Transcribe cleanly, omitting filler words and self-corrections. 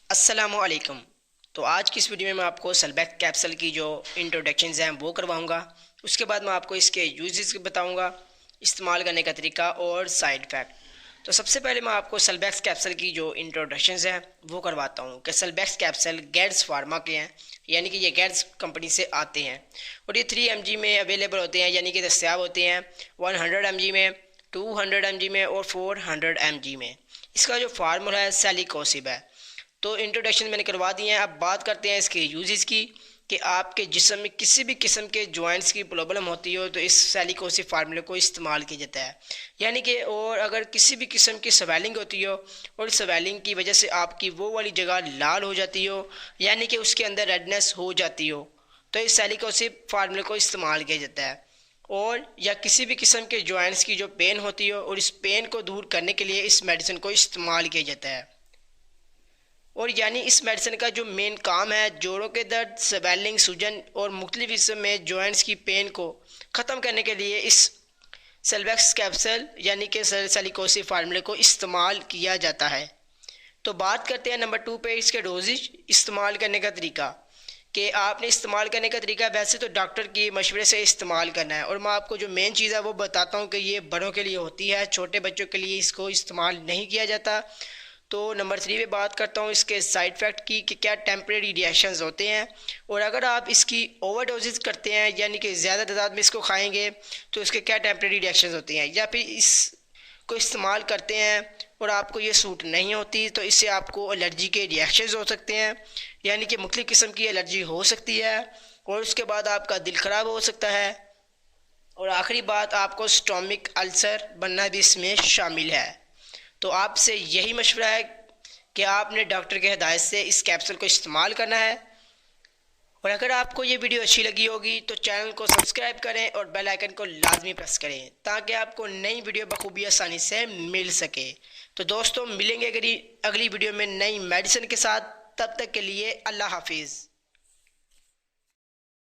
अस्सलामुअलैकुम। तो आज की इस वीडियो में मैं आपको सेलबैक कैप्सूल की जो इंट्रोडक्शन हैं वो करवाऊंगा। उसके बाद मैं आपको इसके यूजेस बताऊंगा, इस्तेमाल करने का तरीका और साइड इफ़ेक्ट। तो सबसे पहले मैं आपको सेलबैक्स कैप्सूल की जो इंट्रोडक्शन हैं वो करवाता हूँ कि सेलबैक्स कैप्सूल गैड्स फार्मा के हैं, यानी कि ये गैड्स कंपनी से आते हैं और ये 3 mg में अवेलेबल होते हैं, यानी कि दस्तियाब होते हैं 100 mg में, 200 mg में और 400 mg में। इसका जो फार्मूला है सैलिकोसिब है। तो इंट्रोडक्शन मैंने करवा दिए हैं। अब बात करते हैं इसके यूजेस की कि आपके जिस्म में किसी भी किस्म के जॉइंट्स की प्रॉब्लम होती हो तो इस सैलिकोसिब फार्मूले को इस्तेमाल किया जाता है, यानी कि और अगर किसी भी किस्म की स्वेलिंग होती हो और स्वेलिंग की वजह से आपकी वो वाली जगह लाल हो जाती हो, यानी कि उसके अंदर रेडनेस हो जाती हो, तो इस सैलिकोसिब फार्मूले को इस्तेमाल किया जाता है। और या किसी भी किस्म के जॉइंट्स की जो पेन होती हो और इस पेन को दूर करने के लिए इस मेडिसिन को इस्तेमाल किया जाता है। और यानी इस मेडिसिन का जो मेन काम है जोड़ों के दर्द, स्वेलिंग, सूजन और मुख्तलिफ किस्म में जॉइंट्स की पेन को ख़त्म करने के लिए इस सेलबैक्स कैप्सूल यानी कि सैलिकोसिब फार्मूले को इस्तेमाल किया जाता है। तो बात करते हैं नंबर 2 पे इसके डोजेज इस्तेमाल करने का तरीका कि आपने इस्तेमाल करने का तरीका वैसे तो डॉक्टर की मशवरे से इस्तेमाल करना है, और मैं आपको जो मेन चीज़ है वो बताता हूँ कि ये बड़ों के लिए होती है, छोटे बच्चों के लिए इसको इस्तेमाल नहीं किया जाता। तो नंबर 3 पे बात करता हूँ इसके साइड इफ़ेक्ट की कि क्या टेम्परेरी रिएक्शंस होते हैं, और अगर आप इसकी ओवर डोजेज करते हैं यानी कि ज़्यादा तादाद में इसको खाएंगे तो इसके क्या टेम्परेरी रिएक्शंस होते हैं, या फिर इसको इस्तेमाल करते हैं और आपको ये सूट नहीं होती तो इससे आपको एलर्जी के रिएक्शंस हो सकते हैं, यानी कि मुख्तलिफ़ किस्म की एलर्जी हो सकती है और उसके बाद आपका दिल ख़राब हो सकता है, और आखिरी बात आपको स्टोमिक अल्सर बनना भी इसमें शामिल है। तो आपसे यही मशवरा है कि आपने डॉक्टर के हिदायत से इस कैप्सूल को इस्तेमाल करना है। और अगर आपको ये वीडियो अच्छी लगी होगी तो चैनल को सब्सक्राइब करें और बेल आइकन को लाजमी प्रेस करें ताकि आपको नई वीडियो बखूबी आसानी से मिल सके। तो दोस्तों मिलेंगे अगली वीडियो में नई मेडिसिन के साथ, तब तक के लिए अल्लाह हाफिज़।